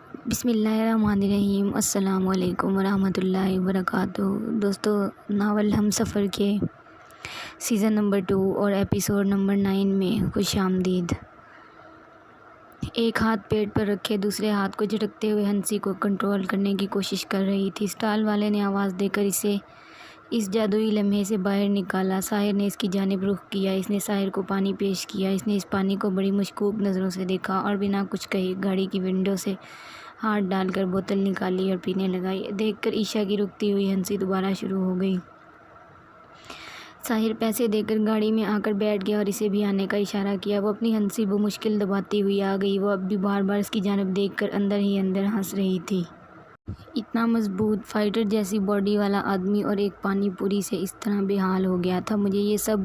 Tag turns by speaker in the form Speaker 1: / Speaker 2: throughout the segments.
Speaker 1: بسم اللہ الرحمن الرحیم۔ السلام علیکم ورحمۃ اللہ وبرکاتہ۔ دوستو، ناول ہم سفر کے سیزن نمبر 2 اور ایپیسوڈ نمبر 9 میں خوش آمدید۔ ایک ہاتھ پیٹ پر رکھے دوسرے ہاتھ کو جھٹکتے ہوئے ہنسی کو کنٹرول کرنے کی کوشش کر رہی تھی۔ اسٹال والے نے آواز دے کر اسے اس جادوئی لمحے سے باہر نکالا۔ ساحر نے اس کی جانب رخ کیا۔ اس نے ساحر کو پانی پیش کیا۔ اس نے اس پانی کو بڑی مشکوک نظروں سے دیکھا اور بنا کچھ کہے گاڑی کی ونڈو سے ہاتھ ڈال کر بوتل نکالی اور پینے لگا۔ یہ دیکھ کر عائشہ کی رکتی ہوئی ہنسی دوبارہ شروع ہو گئی۔ ساحر پیسے دے کر گاڑی میں آ کر بیٹھ گیا اور اسے بھی آنے کا اشارہ کیا۔ وہ اپنی ہنسی بمشکل دباتی ہوئی آ گئی۔ وہ اب بھی بار بار اس کی جانب دیکھ کر اندر ہی اندر ہنس رہی تھی۔ اتنا مضبوط فائٹر جیسی باڈی والا آدمی اور ایک پانی پوری سے اس طرح بے حال ہو گیا تھا۔ مجھے یہ سب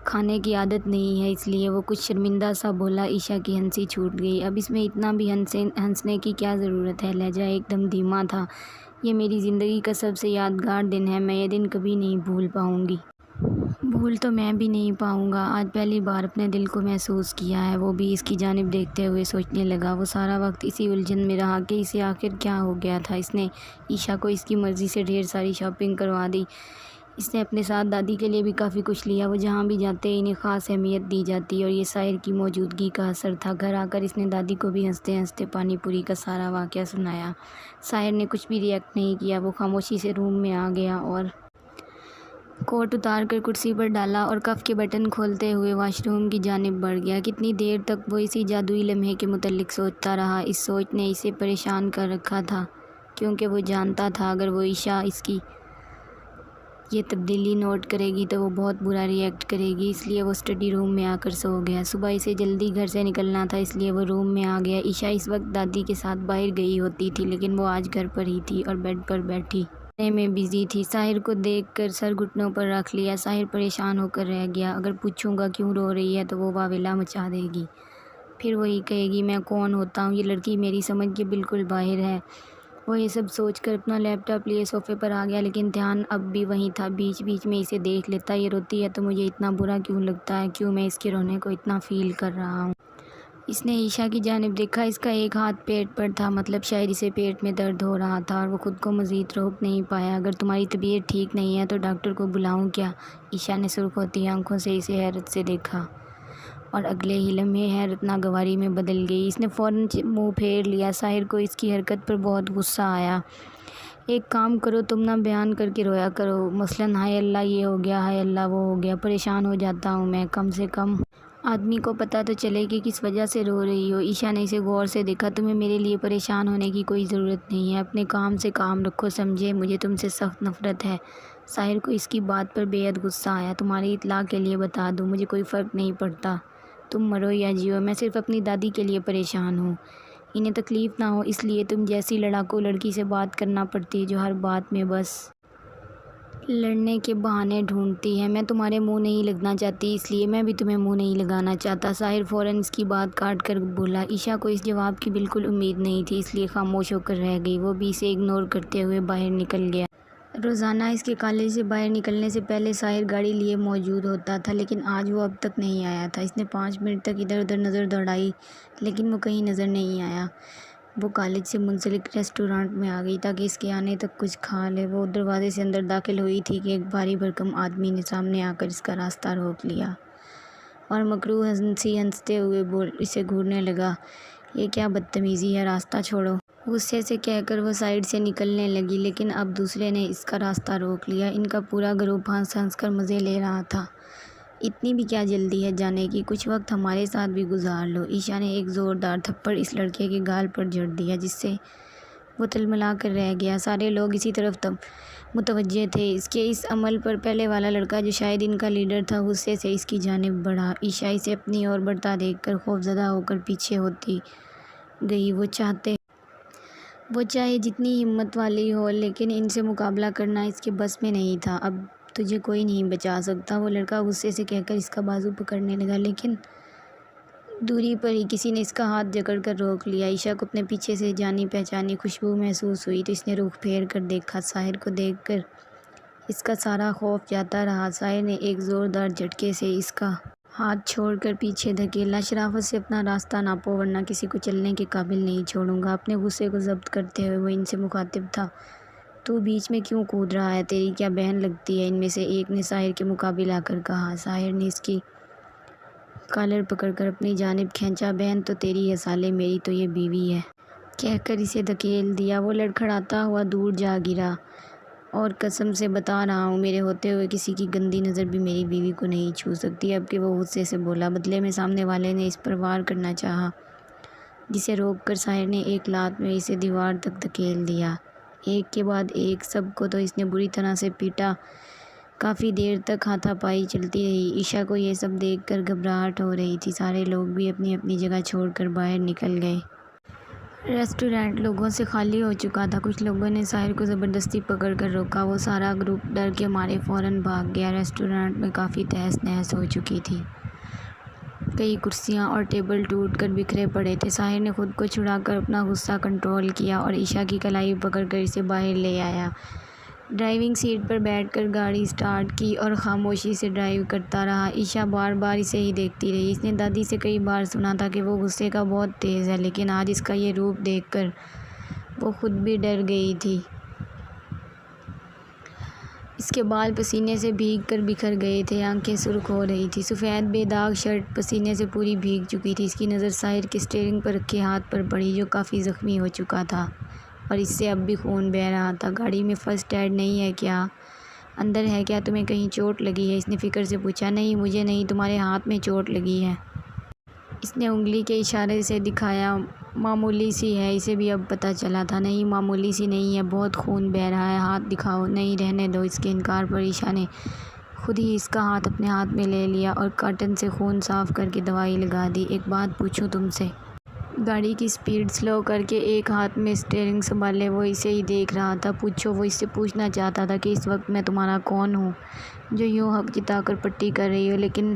Speaker 1: کھانے کی عادت نہیں ہے، اس لیے وہ کچھ شرمندہ سا بولا۔ عائشہ کی ہنسی چھوٹ گئی۔ اب اس میں اتنا بھی ہنسنے کی کیا ضرورت ہے؟ لہجہ ایک دم دھیما تھا۔ یہ میری زندگی کا سب سے یادگار دن ہے۔ میں یہ دن کبھی نہیں بھول پاؤں گی۔ بھول تو میں بھی نہیں پاؤں گا۔ آج پہلی بار اپنے دل کو محسوس کیا ہے۔ وہ بھی اس کی جانب دیکھتے ہوئے سوچنے لگا۔ وہ سارا وقت اسی الجھن میں رہا کہ اسے آخر کیا ہو گیا تھا۔ اس نے عائشہ کو اس کی مرضی سے ڈھیر ساری شاپنگ کروا دی۔ اس نے اپنے ساتھ دادی کے لیے بھی کافی کچھ لیا۔ وہ جہاں بھی جاتے انہیں خاص اہمیت دی جاتی اور یہ ساحر کی موجودگی کا اثر تھا۔ گھر آ کر اس نے دادی کو بھی ہنستے ہنستے پانی پوری کا سارا واقعہ سنایا۔ ساحر نے کچھ بھی ری ایکٹ نہیں کیا۔ وہ خاموشی سے روم میں آ گیا اور کوٹ اتار کر کرسی پر ڈالا اور کف کے بٹن کھولتے ہوئے واش روم کی جانب بڑھ گیا۔ کتنی دیر تک وہ اسی جادوئی لمحے کے متعلق سوچتا رہا۔ اس سوچ نے اسے پریشان کر رکھا تھا، کیونکہ وہ جانتا تھا اگر وہ عائشہ اس کی یہ تبدیلی نوٹ کرے گی تو وہ بہت برا ری ایکٹ کرے گی۔ اس لیے وہ اسٹڈی روم میں آ کر سو گیا۔ صبح اسے جلدی گھر سے نکلنا تھا، اس لیے وہ روم میں آ گیا۔ عائشہ اس وقت دادی کے ساتھ باہر گئی ہوتی تھی، لیکن وہ آج گھر پر ہی تھی اور بیڈ پر بیٹھی پڑھنے میں بزی تھی۔ ساحر کو دیکھ کر سر گھٹنوں پر رکھ لیا۔ ساحر پریشان ہو کر رہ گیا۔ اگر پوچھوں گا کیوں رو رہی ہے تو وہ واویلا مچا دے گی۔ پھر وہی کہے گی میں کون ہوتا ہوں، یہ لڑکی میری سمجھ کے بالکل باہر ہے۔ وہ یہ سب سوچ کر اپنا لیپ ٹاپ لیے صوفے پر آ گیا، لیکن دھیان اب بھی وہیں تھا۔ بیچ بیچ میں اسے دیکھ لیتا۔ یہ روتی ہے تو مجھے اتنا برا کیوں لگتا ہے؟ کیوں میں اس کے رونے کو اتنا فیل کر رہا ہوں؟ اس نے عائشہ کی جانب دیکھا۔ اس کا ایک ہاتھ پیٹ پر تھا، مطلب شاید اسے پیٹ میں درد ہو رہا تھا اور وہ خود کو مزید روک نہیں پایا۔ اگر تمہاری طبیعت ٹھیک نہیں ہے تو ڈاکٹر کو بلاؤں کیا؟ عائشہ نے سرخ ہوتی آنکھوں سے اسے حیرت سے دیکھا اور اگلے ہی لمحے حیرت ناگواری میں بدل گئی۔ اس نے فوراً منہ پھیر لیا۔ ساحر کو اس کی حرکت پر بہت غصہ آیا۔ ایک کام کرو، تم نہ بیان کر کے رویا کرو، مثلاً ہائے اللہ یہ ہو گیا، ہائے اللہ وہ ہو گیا۔ پریشان ہو جاتا ہوں میں۔ کم سے کم آدمی کو پتہ تو چلے کہ کس وجہ سے رو رہی ہو۔ عائشہ نے اسے غور سے دیکھا۔ تمہیں میرے لیے پریشان ہونے کی کوئی ضرورت نہیں ہے۔ اپنے کام سے کام رکھو، سمجھے؟ مجھے تم سے سخت نفرت ہے۔ ساحر کو اس کی بات پر بے حد غصہ آیا۔ تمہاری اطلاع کے لیے بتا دوں، مجھے کوئی فرق نہیں پڑتا تم مرو یا جیو، میں صرف اپنی دادی کے لیے پریشان ہوں۔ انہیں تکلیف نہ ہو اس لیے تم جیسی لڑاکو لڑکی سے بات کرنا پڑتی ہے جو ہر بات میں بس لڑنے کے بہانے ڈھونڈتی ہے۔ میں تمہارے منہ نہیں لگنا چاہتی، اس لیے میں بھی تمہیں منہ نہیں لگانا چاہتا۔ ساحر فوراً اس کی بات کاٹ کر بولا۔ عائشہ کو اس جواب کی بالکل امید نہیں تھی، اس لیے خاموش ہو کر رہ گئی۔ وہ بھی اسے اگنور کرتے ہوئے باہر نکل گیا۔ روزانہ اس کے کالج سے باہر نکلنے سے پہلے ساحر گاڑی لیے موجود ہوتا تھا، لیکن آج وہ اب تک نہیں آیا تھا۔ اس نے 5 منٹ تک ادھر ادھر نظر دوڑائی، لیکن وہ کہیں نظر نہیں آیا۔ وہ کالج سے منسلک ریسٹورانٹ میں آ گئی تاکہ اس کے آنے تک کچھ کھا لے۔ وہ دروازے سے اندر داخل ہوئی تھی کہ ایک بھاری بھرکم آدمی نے سامنے آ کر اس کا راستہ روک لیا اور مکروہ ہنسی ہنستے ہوئے اسے گھورنے لگا۔ یہ کیا بدتمیزی ہے، راستہ چھوڑو! غصے سے کہہ کر وہ سائیڈ سے نکلنے لگی، لیکن اب دوسرے نے اس کا راستہ روک لیا۔ ان کا پورا گروپ ہنس ہنس کر مزے لے رہا تھا۔ اتنی بھی کیا جلدی ہے جانے کی، کچھ وقت ہمارے ساتھ بھی گزار لو۔ عائشہ نے ایک زوردار تھپڑ اس لڑکے کے گال پر جڑ دیا، جس سے وہ تلملا کر رہ گیا۔ سارے لوگ اسی طرف متوجہ تھے۔ اس کے اس عمل پر پہلے والا لڑکا جو شاید ان کا لیڈر تھا، غصے سے اس کی جانب بڑھا۔ عائشہ اسے اپنی اور بڑھتا دیکھ کر خوفزدہ ہو کر پیچھے ہوتی گئی۔ وہ چاہے جتنی ہمت والی ہو، لیکن ان سے مقابلہ کرنا اس کے بس میں نہیں تھا۔ اب تجھے کوئی نہیں بچا سکتا، وہ لڑکا غصے سے کہہ کر اس کا بازو پکڑنے لگا، لیکن دوری پر ہی کسی نے اس کا ہاتھ جکڑ کر روک لیا۔ عائشہ کو اپنے پیچھے سے جانی پہچانی خوشبو محسوس ہوئی تو اس نے رخ پھیر کر دیکھا۔ ساحر کو دیکھ کر اس کا سارا خوف جاتا رہا۔ ساحر نے ایک زوردار جھٹکے سے اس کا ہاتھ چھوڑ کر پیچھے دھکیلا۔ شرافت سے اپنا راستہ ناپو ورنہ کسی کو چلنے کے قابل نہیں چھوڑوں گا۔ اپنے غصے کو ضبط کرتے ہوئے وہ ان سے مخاطب تھا۔ تو بیچ میں کیوں کود رہا ہے؟ تیری کیا بہن لگتی ہے؟ ان میں سے ایک نے ساحر کے مقابل آ کر کہا۔ ساحر نے اس کی کالر پکڑ کر اپنی جانب کھینچا۔ بہن تو تیری ہے سالے، میری تو یہ بیوی ہے، کہہ کر اسے دھکیل دیا۔ وہ لڑکھڑاتا ہوا دور جا گرا۔ اور قسم سے بتا رہا ہوں، میرے ہوتے ہوئے کسی کی گندی نظر بھی میری بیوی کو نہیں چھو سکتی۔ اب کہ وہ غصے سے بولا، بدلے میں سامنے والے نے اس پر وار کرنا چاہا، جسے روک کر ساحر نے ایک لات میں اسے دیوار تک دھکیل دیا۔ ایک کے بعد ایک سب کو تو اس نے بری طرح سے پیٹا۔ کافی دیر تک ہاتھا پائی چلتی رہی۔ عشا کو یہ سب دیکھ کر گھبراہٹ ہو رہی تھی۔ سارے لوگ بھی اپنی اپنی جگہ چھوڑ کر باہر نکل گئے۔ ریسٹورینٹ لوگوں سے خالی ہو چکا تھا۔ کچھ لوگوں نے ساحر کو زبردستی پکڑ کر روکا۔ وہ سارا گروپ ڈر کے مارے فوراً بھاگ گیا۔ ریسٹورینٹ میں کافی تہس نہس ہو چکی تھی۔ کئی کرسیاں اور ٹیبل ٹوٹ کر بکھرے پڑے تھے۔ ساحر نے خود کو چھڑا کر اپنا غصہ کنٹرول کیا اور عشا کی کلائی پکڑ کر اسے باہر لے آیا۔ ڈرائیونگ سیٹ پر بیٹھ کر گاڑی سٹارٹ کی اور خاموشی سے ڈرائیو کرتا رہا۔ عشا بار بار اسے ہی دیکھتی رہی۔ اس نے دادی سے کئی بار سنا تھا کہ وہ غصے کا بہت تیز ہے، لیکن آج اس کا یہ روپ دیکھ کر وہ خود بھی ڈر گئی تھی۔ اس کے بال پسینے سے بھیگ کر بکھر گئے تھے، آنکھیں سرخ ہو رہی تھیں، سفید بے داغ شرٹ پسینے سے پوری بھیگ چکی تھی۔ اس کی نظر ساحر کے اسٹیئرنگ پر رکھے ہاتھ پر پڑی، جو کافی زخمی ہو چکا تھا اور اس سے اب بھی خون بہہ رہا تھا۔ گاڑی میں فرسٹ ایڈ نہیں ہے کیا؟ اندر ہے کیا؟ تمہیں کہیں چوٹ لگی ہے؟ اس نے فکر سے پوچھا۔ نہیں مجھے نہیں، تمہارے ہاتھ میں چوٹ لگی ہے۔ اس نے انگلی کے اشارے سے دکھایا۔ معمولی سی ہے، اسے بھی اب پتہ چلا تھا۔ نہیں معمولی سی نہیں ہے، بہت خون بہہ رہا ہے، ہاتھ دکھاؤ۔ نہیں رہنے دو۔ اس کے انکار پر عشا نے خود ہی اس کا ہاتھ اپنے ہاتھ میں لے لیا اور کاٹن سے خون صاف کر کے دوائی لگا دی۔ ایک بات پوچھوں تم سے؟ گاڑی کی سپیڈ سلو کر کے ایک ہاتھ میں اسٹیئرنگ سنبھالے وہ اسے ہی دیکھ رہا تھا۔ پوچھو۔ وہ اس سے پوچھنا چاہتا تھا کہ اس وقت میں تمہارا کون ہوں جو یوں حق جتا کر پٹی کر رہی ہو، لیکن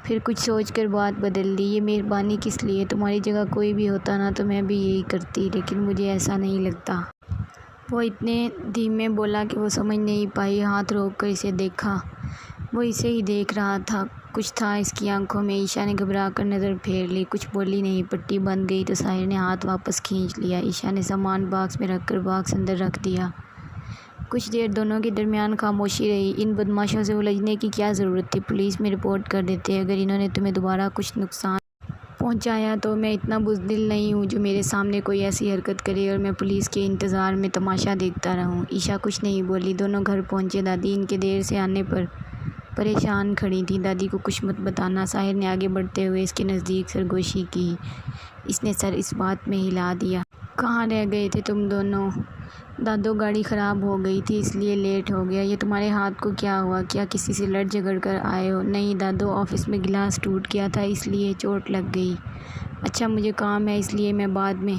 Speaker 1: پھر کچھ سوچ کر بات بدل دی۔ یہ مہربانی کس لیے؟ تمہاری جگہ کوئی بھی ہوتا نا تو میں بھی یہی کرتی، لیکن مجھے ایسا نہیں لگتا۔ وہ اتنے دھیمے بولا کہ وہ سمجھ نہیں پائی۔ ہاتھ روک کر اسے دیکھا۔ وہ اسے ہی دیکھ رہا تھا، کچھ تھا اس کی آنکھوں میں۔ عشا نے گھبرا کر نظر پھیر لی، کچھ بولی نہیں۔ پٹی بند گئی تو ساحر نے ہاتھ واپس کھینچ لیا۔ عشا نے سامان باکس میں رکھ کر باکس اندر رکھ دیا۔ کچھ دیر دونوں کے درمیان خاموشی رہی۔ ان بدماشوں سے الجھنے کی کیا ضرورت تھی؟ پولیس میں رپورٹ کر دیتے۔ اگر انہوں نے تمہیں دوبارہ کچھ نقصان پہنچایا تو میں اتنا بزدل نہیں ہوں جو میرے سامنے کوئی ایسی حرکت کرے اور میں پولیس کے انتظار میں تماشا دیکھتا رہوں۔ عشا کچھ نہیں بولی۔ دونوں گھر پہنچے۔ دادی ان کے دیر سے آنے پر پریشان کھڑی تھی۔ دادی کو کچھ مت بتانا۔ ساحر نے آگے بڑھتے ہوئے اس کے نزدیک سرگوشی کی۔ اس نے سر اس بات میں ہلا دیا۔ کہاں رہ گئے تھے تم دونوں؟ دادو گاڑی خراب ہو گئی تھی اس لیے لیٹ ہو گیا۔ یہ تمہارے ہاتھ کو کیا ہوا؟ کیا کسی سے لڑ جھگڑ کر آئے ہو؟ نہیں دادو، آفس میں گلاس ٹوٹ گیا تھا اس لیے چوٹ لگ گئی۔ اچھا مجھے کام ہے اس لیے میں بعد میں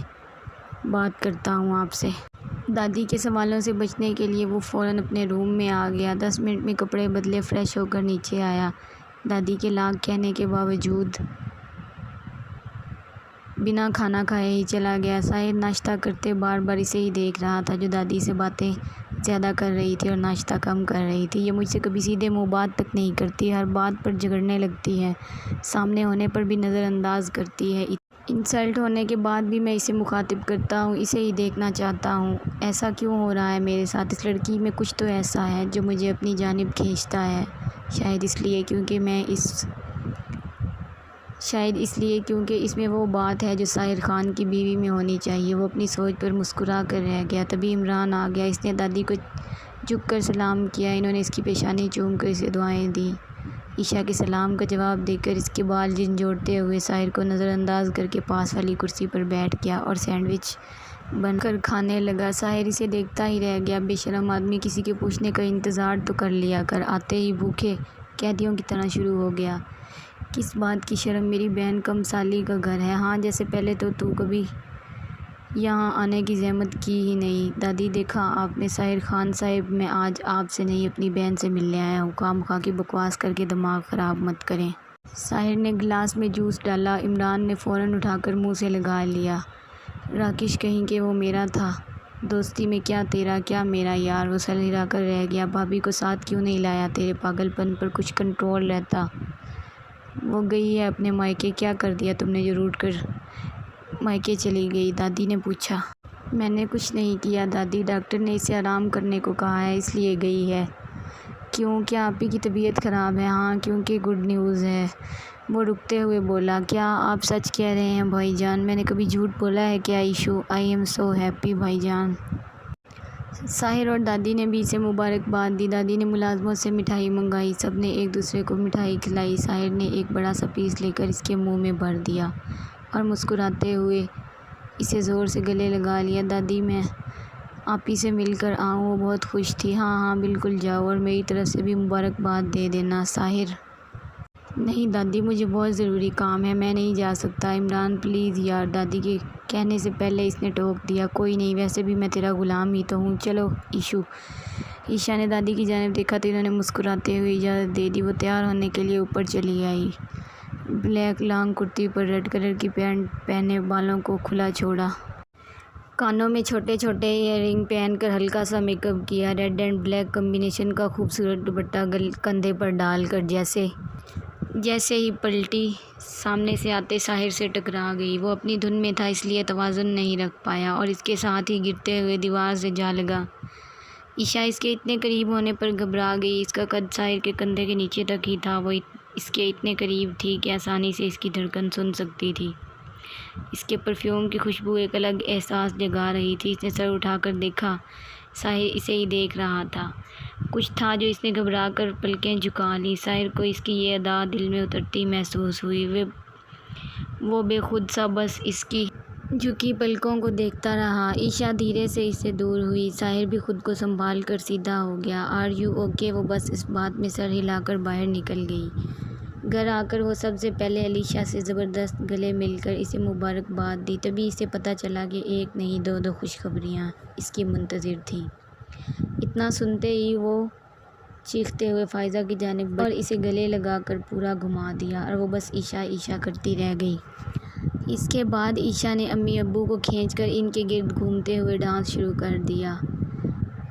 Speaker 1: بات کرتا ہوں آپ سے۔ دادی کے سوالوں سے بچنے کے لیے وہ فوراً اپنے روم میں آ گیا۔ 10 منٹ میں کپڑے بدلے فریش ہو کر نیچے آیا۔ دادی کے لاکھ کہنے کے باوجود بنا کھانا کھائے ہی چلا گیا۔ ساحر ناشتہ کرتے بار بار اسے ہی دیکھ رہا تھا، جو دادی سے باتیں زیادہ کر رہی تھی اور ناشتہ کم کر رہی تھی۔ یہ مجھ سے کبھی سیدھے منہ بات تک نہیں کرتی، ہر بات پر جھگڑنے لگتی ہے، سامنے ہونے پر بھی نظر انداز کرتی ہے۔ انسلٹ ہونے کے بعد بھی میں اسے مخاطب کرتا ہوں، اسے ہی دیکھنا چاہتا ہوں۔ ایسا کیوں ہو رہا ہے میرے ساتھ؟ اس لڑکی میں کچھ تو ایسا ہے جو مجھے اپنی جانب کھینچتا ہے۔ شاید اس لیے کیونکہ اس میں وہ بات ہے جو ساحر خان کی بیوی میں ہونی چاہیے۔ وہ اپنی سوچ پر مسکرا کر رہ گیا۔ تبھی عمران آ گیا۔ اس نے دادی کو جھک کر سلام کیا۔ انہوں نے اس کی پیشانی چوم کر اسے دعائیں دیں۔ عشا کے سلام کا جواب دے کر اس کے بال جھنجھوڑتے ہوئے ساحر کو نظر انداز کر کے پاس والی کرسی پر بیٹھ گیا اور سینڈوچ بن کر کھانے لگا۔ ساحر اسے دیکھتا ہی رہ گیا۔ بے شرم آدمی، کسی کے پوچھنے کا انتظار تو کر لیا کر، آتے ہی بھوکے قیدیوں کی طرح شروع ہو گیا۔ کس بات کی شرم؟ میری بہن کم سالی کا گھر ہے، ہاں جیسے پہلے تو کبھی یہاں آنے کی زحمت کی ہی نہیں۔ دادی دیکھا آپ نے؟ ساحر خان صاحب میں آج آپ سے نہیں اپنی بہن سے ملنے آیا ہوں، خواہ کی بکواس کر کے دماغ خراب مت کریں۔ ساحر نے گلاس میں جوس ڈالا۔ عمران نے فوراً اٹھا کر منہ سے لگا لیا۔ راکش کہیں کہ وہ میرا تھا، دوستی میں کیا تیرا کیا میرا یار۔ وہ سر ہلا کر رہ گیا۔ بھابھی کو ساتھ کیوں نہیں لایا؟ تیرے پاگل پن پر کچھ کنٹرول رہتا وہ گئی ہے اپنے مائکے۔ کیا کر دیا تم نے جو روٹ کر مائکے چلی گئی؟ دادی نے پوچھا۔ میں نے کچھ نہیں کیا دادی، ڈاکٹر نے اسے آرام کرنے کو کہا ہے اس لیے گئی ہے۔ کیوں، کیا آپی کی طبیعت خراب ہے؟ ہاں، کیونکہ گڈ نیوز ہے، وہ رکتے ہوئے بولا۔ کیا آپ سچ کہہ رہے ہیں بھائی جان؟ میں نے کبھی جھوٹ بولا ہے کیا issue? I am so happy بھائی جان۔ ساحر اور دادی نے بھی اسے مبارکباد دی۔ دادی نے ملازموں سے مٹھائی منگائی، سب نے ایک دوسرے کو مٹھائی کھلائی۔ ساحر نے ایک بڑا سا پیس لے کر اس کے منہ میں بھر دیا اور مسکراتے ہوئے اسے زور سے گلے لگا لیا۔ دادی میں آپی سے مل کر آؤں؟ وہ بہت خوش تھی۔ ہاں ہاں بالکل جاؤ، اور میری طرف سے بھی مبارکباد دے دینا۔ ساحر: نہیں دادی، مجھے بہت ضروری کام ہے، میں نہیں جا سکتا۔ عمران پلیز یار، دادی کے کہنے سے پہلے اس نے ٹوک دیا۔ کوئی نہیں، ویسے بھی میں تیرا غلام ہی تو ہوں، چلو ایشو۔ عشا نے دادی کی جانب دیکھا تو انہوں نے مسکراتے ہوئے اجازت دے دی۔ وہ تیار ہونے کے لیے اوپر چلی آئی، بلیک لانگ کرتی پر ریڈ کلر کی پینٹ پہنے، بالوں کو کھلا چھوڑا، کانوں میں چھوٹے چھوٹے ایئر رنگ پہن کر ہلکا سا میک اپ کیا، ریڈ اینڈ بلیک کمبینیشن کا خوبصورت دوپٹہ کندھے پر ڈال کر جیسے ہی پلٹی سامنے سے آتے ساحر سے ٹکرا گئی۔ وہ اپنی دھن میں تھا اس لیے توازن نہیں رکھ پایا اور اس کے ساتھ ہی گرتے ہوئے دیوار سے جا لگا۔ عشا اس کے اتنے قریب ہونے پر گھبرا گئی۔ اس کا قد ساحر کے کندھے کے نیچے تک ہی تھا، وہ اس کے اتنے قریب تھی کہ آسانی سے اس کی دھڑکن سن سکتی تھی۔ اس کے پرفیوم کی خوشبو ایک الگ احساس جگا رہی تھی۔ اس نے سر اٹھا کر دیکھا، ساحر اسے ہی دیکھ رہا تھا۔ کچھ تھا جو اس نے گھبرا کر پلکیں جھکا لی۔ ساحر کو اس کی یہ ادا دل میں اترتی محسوس ہوئی۔ وہ بے خود سا بس اس کی جھکی پلکوں کو دیکھتا رہا۔ عشا دھیرے سے اس سے دور ہوئی۔ ساحر بھی خود کو سنبھال کر سیدھا ہو گیا۔ Are you okay? وہ بس اس بات میں سر ہلا کر باہر نکل گئی۔ گھر آ کر وہ سب سے پہلے علیشا سے زبردست گلے مل کر اسے مبارکباد دی۔ تبھی اسے پتہ چلا کہ ایک نہیں دو خوشخبریاں اس کی منتظر تھیں۔ اتنا سنتے ہی وہ چیختے ہوئے فائزہ کی جانب بڑھی اور اسے گلے لگا کر پورا گھما دیا، اور وہ بس عشا عشا کرتی رہ گئی۔ اس کے بعد عشا نے امی ابو کو کھینچ کر ان کے گرد گھومتے ہوئے ڈانس شروع کر دیا۔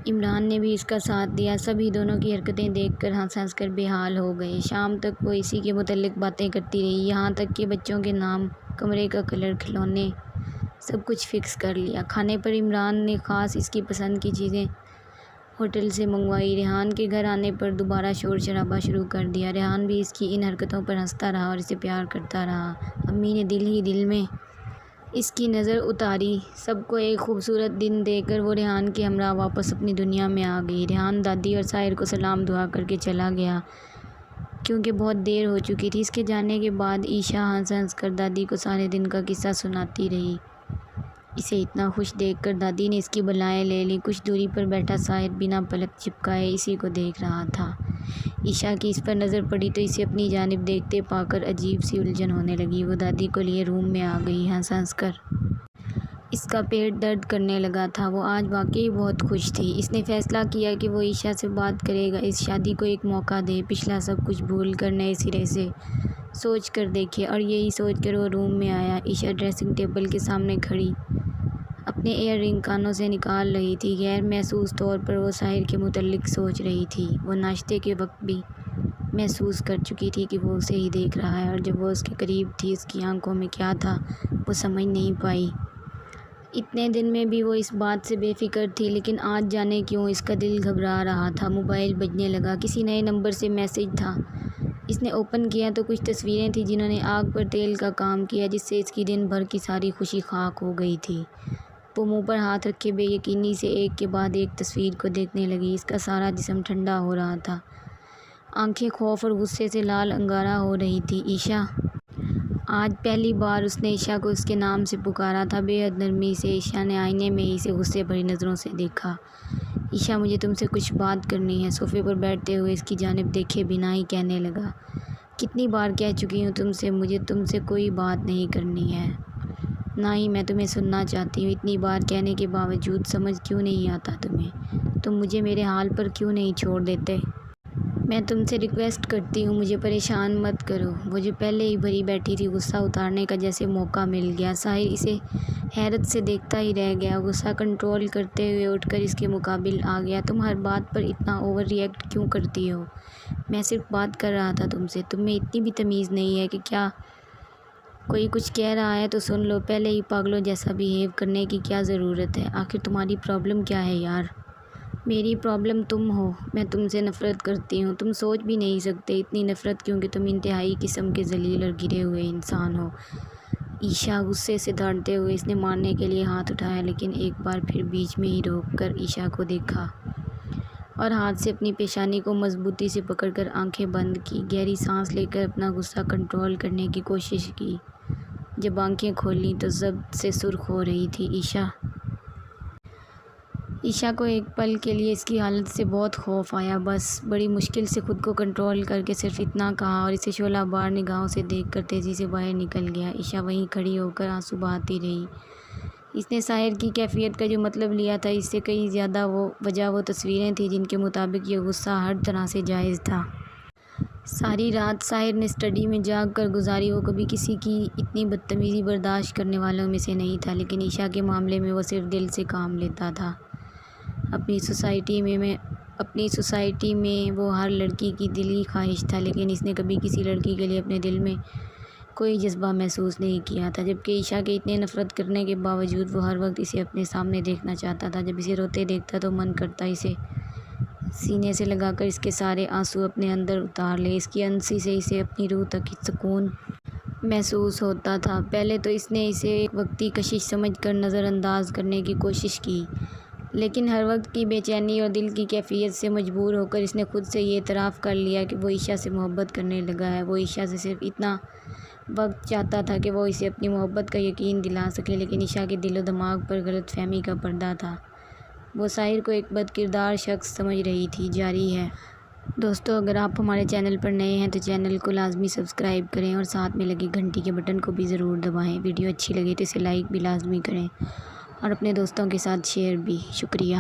Speaker 1: عمران نے بھی اس کا ساتھ دیا۔ سبھی دونوں کی حرکتیں دیکھ کر ہنس ہنس کر بے حال ہو گئے۔ شام تک وہ اسی کے متعلق باتیں کرتی رہی، یہاں تک کہ بچوں کے نام، کمرے کا کلر، کھلونے سب کچھ فکس کر لیا۔ کھانے پر عمران نے خاص اس کی پسند کی چیزیں ہوٹل سے منگوائی۔ ریحان کے گھر آنے پر دوبارہ شور شرابہ شروع کر دیا۔ ریحان بھی اس کی ان حرکتوں پر ہنستا رہا اور اسے پیار کرتا رہا۔ امی نے دل ہی دل میں اس کی نظر اتاری۔ سب کو ایک خوبصورت دن دے کر وہ ریحان کے ہمراہ واپس اپنی دنیا میں آ گئی۔ ریحان دادی اور ساحر کو سلام دعا کر کے چلا گیا کیونکہ بہت دیر ہو چکی تھی۔ اس کے جانے کے بعد عشا ہنس ہنس کر دادی کو سارے دن کا قصہ سناتی رہی۔ اسے اتنا خوش دیکھ کر دادی نے اس کی بلائیں لے لیں۔ کچھ دوری پر بیٹھا ساحر بنا پلک جھپکائے اسی کو دیکھ رہا تھا۔ عشا کی اس پر نظر پڑی تو اسے اپنی جانب دیکھتے پا کر عجیب سی الجھن ہونے لگی۔ وہ دادی کو لیے روم میں آ گئی۔ ہنس ہنس کر اس کا پیٹ درد کرنے لگا تھا۔ وہ آج واقعی بہت خوش تھی۔ اس نے فیصلہ کیا کہ وہ عشا سے بات کرے گا، اس شادی کو ایک موقع دے، پچھلا سب کچھ بھول کر نئے سرے سے سوچ کر دیکھے۔ اور یہی سوچ کر وہ روم میں آیا۔ عشا ڈریسنگ ٹیبل کے سامنے کھڑی اپنے ایئر رنگ کانوں سے نکال رہی تھی۔ غیر محسوس طور پر وہ ساحر کے متعلق سوچ رہی تھی۔ وہ ناشتے کے وقت بھی محسوس کر چکی تھی کہ وہ اسے ہی دیکھ رہا ہے، اور جب وہ اس کے قریب تھی اس کی آنکھوں میں کیا تھا وہ سمجھ نہیں پائی۔ اتنے دن میں بھی وہ اس بات سے بے فکر تھی، لیکن آج جانے کیوں اس کا دل گھبرا رہا تھا۔ موبائل بجنے لگا۔ کسی نئے نمبر سے میسج تھا۔ اس نے اوپن کیا تو کچھ تصویریں تھیں جنہوں نے آگ پر تیل کا کام کیا، جس سے اس کی دن بھر کی ساری خوشی خاک ہو گئی تھی۔ وہ منہ پر ہاتھ رکھے بے یقینی سے ایک کے بعد ایک تصویر کو دیکھنے لگی۔ اس کا سارا جسم ٹھنڈا ہو رہا تھا، آنکھیں خوف اور غصے سے لال انگارہ ہو رہی تھی۔ عشا! آج پہلی بار اس نے عشا کو اس کے نام سے پکارا تھا، بے حد نرمی سے۔ عشا نے آئینے میں ہی اسے غصے بھری نظروں سے دیکھا۔ عشا، مجھے تم سے کچھ بات کرنی ہے۔ صوفے پر بیٹھتے ہوئے اس کی جانب دیکھے بنا ہی کہنے لگا، کتنی بار کہہ چکی ہوں تم سے، مجھے تم سے کوئی بات نہیں کرنی ہے، نہ ہی میں تمہیں سننا چاہتی ہوں۔ اتنی بار کہنے کے باوجود سمجھ کیوں نہیں آتا تمہیں؟ تم مجھے میرے حال پر کیوں نہیں چھوڑ دیتے؟ میں تم سے ریکویسٹ کرتی ہوں مجھے پریشان مت کرو۔ وہ جو پہلے ہی بھری بیٹھی تھی غصہ اتارنے کا جیسے موقع مل گیا۔ ساحر اسے حیرت سے دیکھتا ہی رہ گیا۔ غصہ کنٹرول کرتے ہوئے اٹھ کر اس کے مقابل آ گیا۔ تم ہر بات پر اتنا اوور ریئیکٹ کیوں کرتی ہو؟ میں صرف بات کر رہا تھا تم سے۔ تم میں اتنی بھی تمیز نہیں ہے کہ کیا کوئی کچھ کہہ رہا ہے تو سن لو؟ پہلے ہی پاگلوں جیسا بیہیو کرنے کی کیا ضرورت ہے؟ آخر تمہاری پرابلم کیا ہے یار؟ میری پرابلم تم ہو۔ میں تم سے نفرت کرتی ہوں۔ تم سوچ بھی نہیں سکتے اتنی نفرت کیونکہ تم انتہائی قسم کے ذلیل اور گرے ہوئے انسان ہو۔ عیشا غصے سے دھاڑتے ہوئے اس نے مارنے کے لیے ہاتھ اٹھایا لیکن ایک بار پھر بیچ میں ہی روک کر عیشا کو دیکھا اور ہاتھ سے اپنی پیشانی کو مضبوطی سے پکڑ کر آنکھیں بند کی۔ گہری سانس لے کر اپنا غصہ کنٹرول کرنے کی کوشش کی۔ جب آنکھیں کھولیں تو ضبط سے سرخ ہو رہی تھی عیشا کو ایک پل کے لیے اس کی حالت سے بہت خوف آیا۔ بس بڑی مشکل سے خود کو کنٹرول کر کے صرف اتنا کہا اور اسے شعلہ بار نگاہوں سے دیکھ کر تیزی سے باہر نکل گیا۔ عیشا وہیں کھڑی ہو کر آنسو بہاتی رہی۔ اس نے ساحر کی کیفیت کا جو مطلب لیا تھا اس سے کئی زیادہ وجہ وہ تصویریں تھیں جن کے مطابق یہ غصہ ہر طرح سے جائز تھا۔ ساری رات ساحر نے اسٹڈی میں جاگ کر گزاری۔ وہ کبھی کسی کی اتنی بدتمیزی برداشت کرنے والوں میں سے نہیں تھا لیکن عیشا کے معاملے میں وہ صرف دل سے کام لیتا تھا۔ اپنی سوسائٹی میں وہ ہر لڑکی کی دلی خواہش تھا لیکن اس نے کبھی کسی لڑکی کے لیے اپنے دل میں کوئی جذبہ محسوس نہیں کیا تھا۔ جبکہ عیشا کے اتنے نفرت کرنے کے باوجود وہ ہر وقت اسے اپنے سامنے دیکھنا چاہتا تھا۔ جب اسے روتے دیکھتا تو من کرتا اسے سینے سے لگا کر اس کے سارے آنسو اپنے اندر اتار لے۔ اس کی ہنسی سے اسے اپنی روح تک سکون محسوس ہوتا تھا۔ پہلے تو اس نے اسے ایک وقتی کشش سمجھ کر نظر انداز کرنے کی کوشش کی لیکن ہر وقت کی بے چینی اور دل کی کیفیت سے مجبور ہو کر اس نے خود سے یہ اعتراف کر لیا کہ وہ عیشا سے محبت کرنے لگا ہے۔ وہ عیشا سے صرف اتنا وقت چاہتا تھا کہ وہ اسے اپنی محبت کا یقین دلا سکے لیکن عیشا کے دل و دماغ پر غلط فہمی کا پردہ تھا۔ وہ ساحر کو ایک بد کردار شخص سمجھ رہی تھی۔ جاری ہے دوستو، اگر آپ ہمارے چینل پر نئے ہیں تو چینل کو لازمی سبسکرائب کریں اور ساتھ میں لگی گھنٹی کے بٹن کو بھی ضرور دبائیں۔ ویڈیو اچھی لگے تو اسے لائک بھی لازمی کریں اور اپنے دوستوں کے ساتھ شیئر بھی۔ شکریہ۔